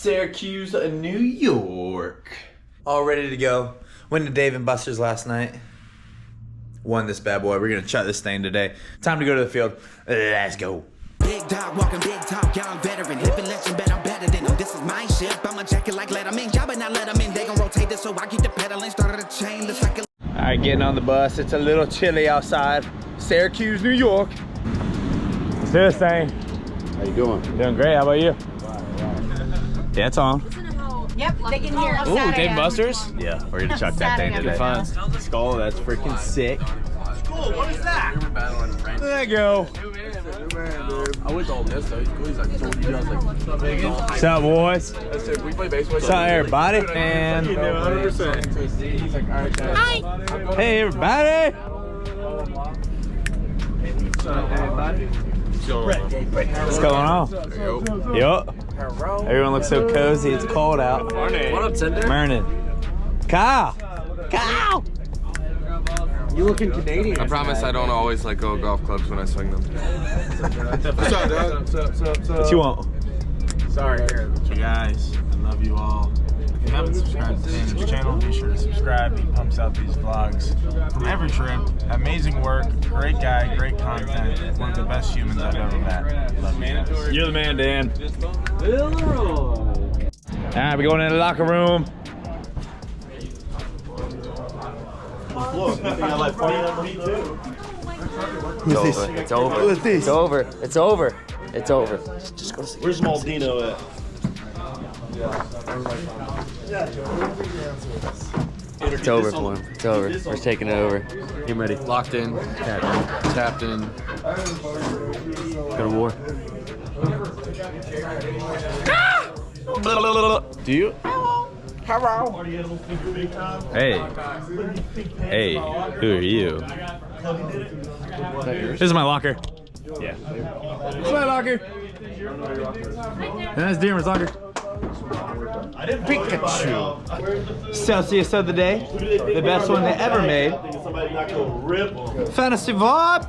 Syracuse, New York. All ready to go. Went to Dave & Buster's last night. Won this bad boy. We're gonna chut this thing today. Time to go to the field. Let's go. Big dog walking big talk, young veteran, living legend, bet I'm better than them. This is my shit. I'ma check it like Letterman. Y'all better not let them in. They gon' rotate this, so I keep the pedaling. Started a chain, looks like a. All right, getting on the bus. It's a little chilly outside. Syracuse, New York. Let's do this thing. How you doing? Doing great. How about you? Yeah, it's on. Yep, they can hear us. Ooh, Dave & Buster's? Yeah, we're gonna chuck that thing today. Fun. Skull, that's freaking sick. Cool, what is that? There you go. I went to Ole Miss though. He's cool. He's like, told you guys like. What's up, boys? That's it. We play baseball. What's up, everybody? And 100%. He's like, all right, guys. Hi. hey, everybody. What's up, everybody? What's going on? Yup. Everyone looks so cozy. It's cold out. Morning. What up, Tinder? Morning. Kyle. Kyle. You looking Canadian? I promise I don't always let go of golf clubs when I swing them. What's up, dog? What's up? What you want? Sorry. Hey guys, I love you all. If you haven't subscribed to Tanner's channel, be sure to subscribe. He pumps out these vlogs from every trip. Amazing work, great guy, great content. One of the best humans I've ever met. Love you guys. You're the man, Dan. Alright, we're going in the locker room. Who's this? It's over. Who is this? It's over. It's over. It's over. Just go to sleep. Where's Maldino at? It's over for him. It's over. We're taking it over. Get ready. Locked in. Tapped in. Go to war. Do you? Hey. Hey, who are you? This is my locker. Yeah. This is my locker. And that's Dearman's locker. Pikachu. Celsius of the day. The best one they ever made. Fantasy Vibe.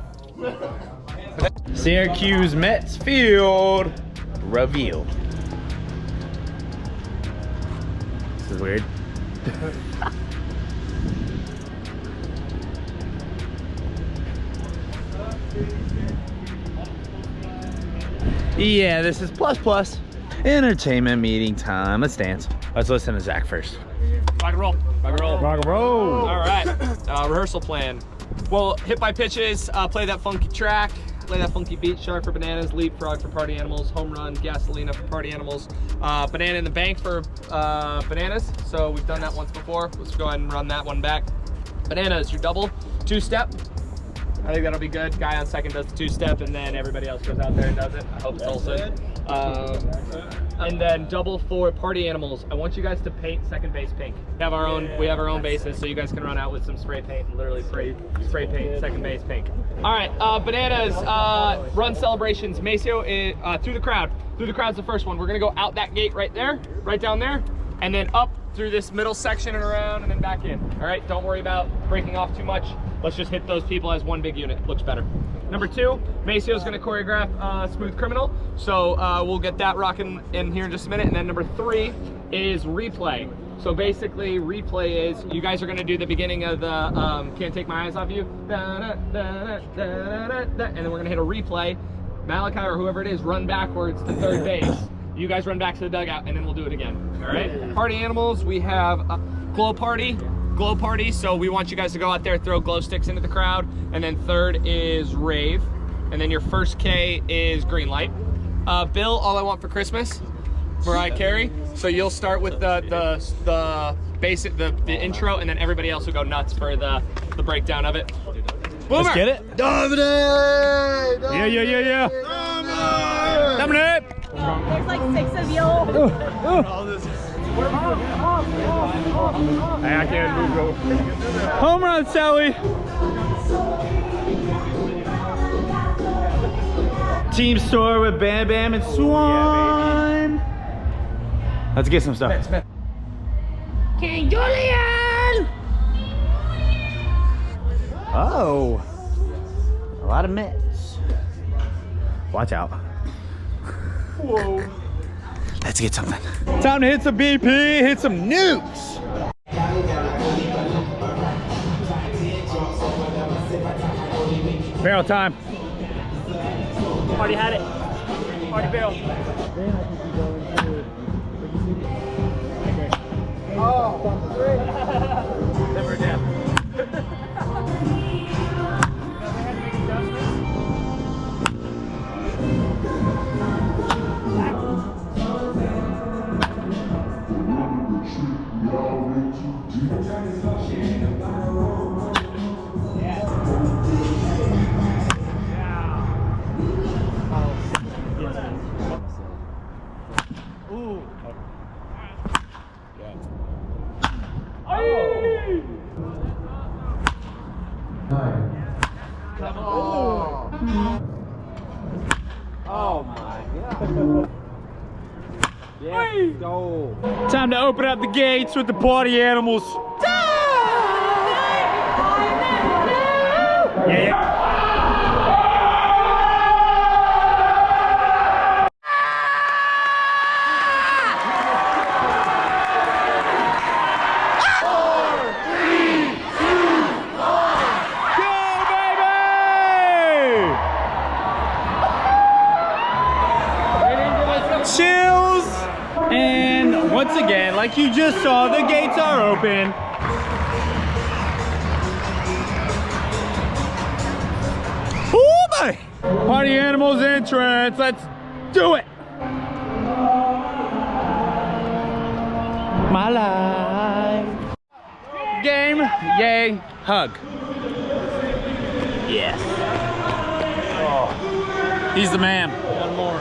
Syracuse Mets Field reveal. This is weird. Yeah, this is plus entertainment meeting time. Let's dance. Let's listen to Zach first. Rock and roll. Rock and roll. Rock and roll. All right. Rehearsal plan. Well, hit by pitches, play that funky track, play that funky beat, shark for bananas, leapfrog for party animals, home run, gasolina for party animals, banana in the bank for bananas. So we've done that once before. Let's go ahead and run that one back. Banana is your double, two-step. I think that'll be good. Guy on second does the two-step, and then everybody else goes out there and does it. I hope it's Olsen. And then double for party animals. I want you guys to paint second base pink. We have our own bases, so you guys can run out with some spray paint and literally spray paint second base pink. All right, bananas, run celebrations. Maceo is through the crowd. Through the crowd's the first one. We're gonna go out that gate right there, right down there, and then up through this middle section and around and then back in. All right, don't worry about breaking off too much. Let's just hit those people as one big unit. Looks better. Number two, Maceo's gonna choreograph Smooth Criminal. So we'll get that rocking in here in just a minute. And then number three is replay. So basically replay is, you guys are gonna do the beginning of the Can't Take My Eyes Off You. And then we're gonna hit a replay. Malachi or whoever it is, run backwards to third base. You guys run back to the dugout and then we'll do it again, all right? Party animals, we have glow party, so we want you guys to go out there, throw glow sticks into the crowd, and then third is rave, and then your first K is green light. Bill, all I want for Christmas, Mariah Carey. So you'll start with the basic, the intro, and then everybody else will go nuts for the breakdown of it. Boomer. Let's get it. Dominic! Yeah. Dominic! There's like 6 of you. Hey, I can't move. Home run, Sally. Team store with Bam Bam and Swan. Let's get some stuff. King Julian! Oh, a lot of Mets. Watch out. Whoa. Let's get something. Time to hit some BP, hit some nukes. Barrel time. Already had it. Already barrel. Never death. Time to open up the gates with the party animals. Yeah. Chills. And once again, like you just saw, the gates are open. Ooh, buddy. Party animals entrance. Let's do it. My life. Game, yay, hug. Yes. Oh. He's the man. One more.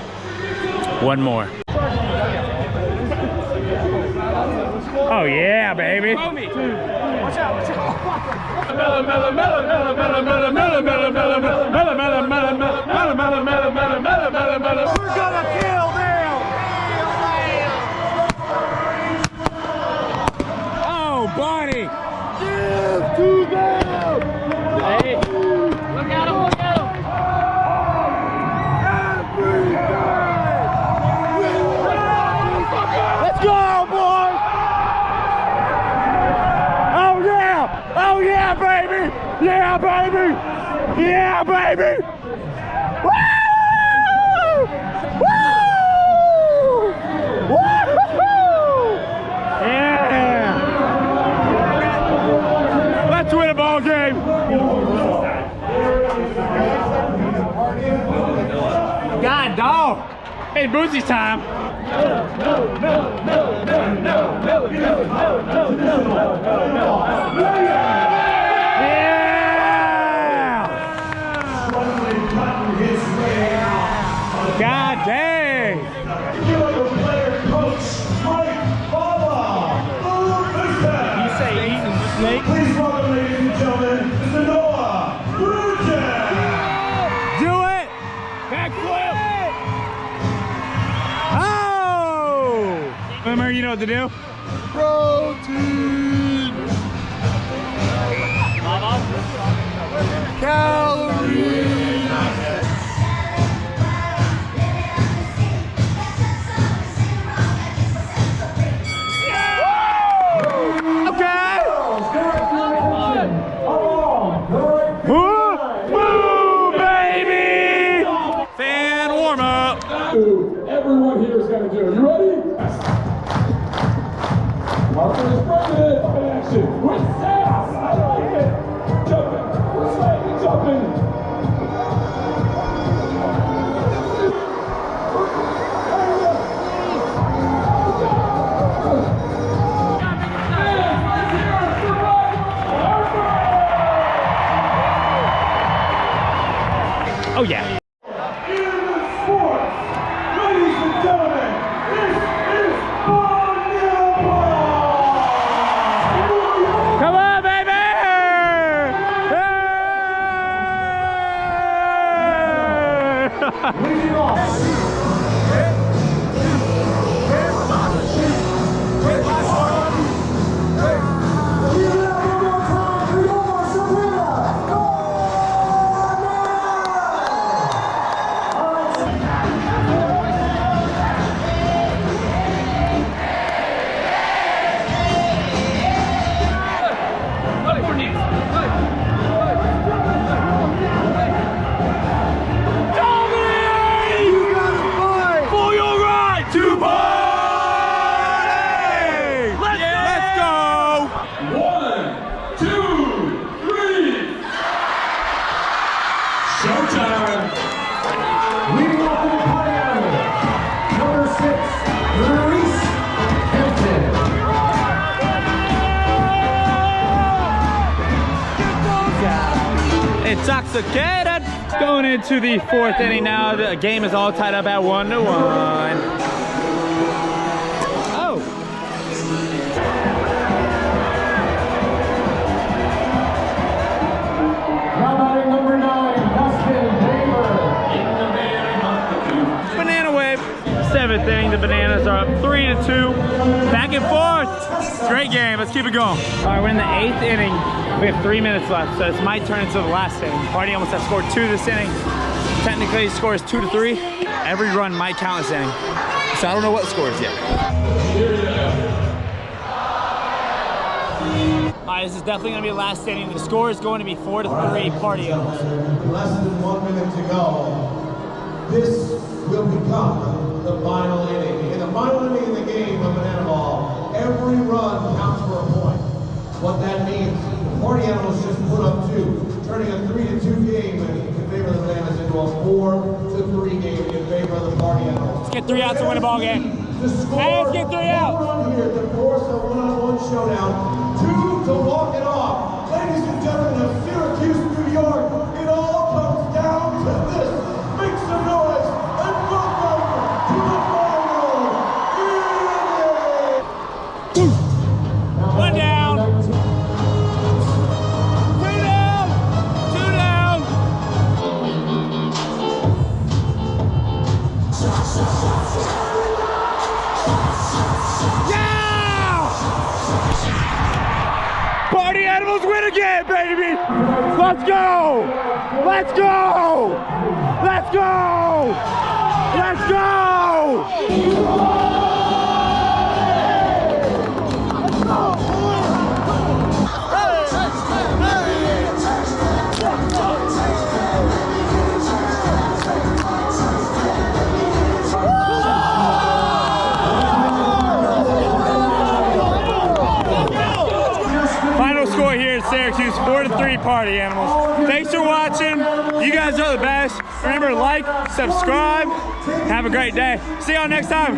One more. Oh yeah, baby. Watch out, watch out. We're gonna kill them. Oh, buddy. Give to them. Hey. Look at him, look at him. Let's go, boys! Oh yeah! Oh yeah, baby! Yeah, baby! Yeah, baby! Woo! Woo! Woo! Yeah! Let's win a ball game! God, dog! Hey, Boosie's time! God dang! You say eating snake? Please welcome, ladies and gentlemen, Mr. Noah Bruton. Do it! Backflip! Oh! Remember, you know what to do? Protein. Calories. Everyone here is going to do. You ready? Marker is president in action with sass. I like it. Jumping. We're slightly jumping. Intoxicated. Going into the 4th inning now. The game is all tied up at 1-1. Oh. Now batting number 9, Dustin Haber. Banana wave. 7th inning, the Bananas are up 3-2. Back and forth. Great game. Let's keep it going. All right, we're in the 8th inning. We have 3 minutes left, so this might turn into the last inning. Party almost has scored 2 this inning. Technically, the score is 2-3. Every run might count this inning. So I don't know what the score is yet. All right, this is definitely going to be the last inning. The score is going to be 4-3 Party Animals. Less than 1 minute to go. This will become the final inning. In the final inning of the game of Banana Ball, every run counts for a point. What that means, the Party Animals just put up 2, turning a 3-2 game in favor of the Bananas into a 4-3 game in favor of the Party Animals. Let's get 3 outs to win a ball game. Hey, let's get 3 outs. Here to force a one-on-one showdown. 2 to walk it off. Ladies and gentlemen of Syracuse, New York, it all comes down to this. Make some noise and welcome to the final inning. 1 down. 2 down. 2 down. Yeah! Party Animals win again, baby! Let's go! Let's go! Let's go! Let's go! Final score here at Syracuse, 4-3 Party Animals. Thanks for watching. You guys are the best. Remember, like, subscribe. Have a great day. See y'all next time.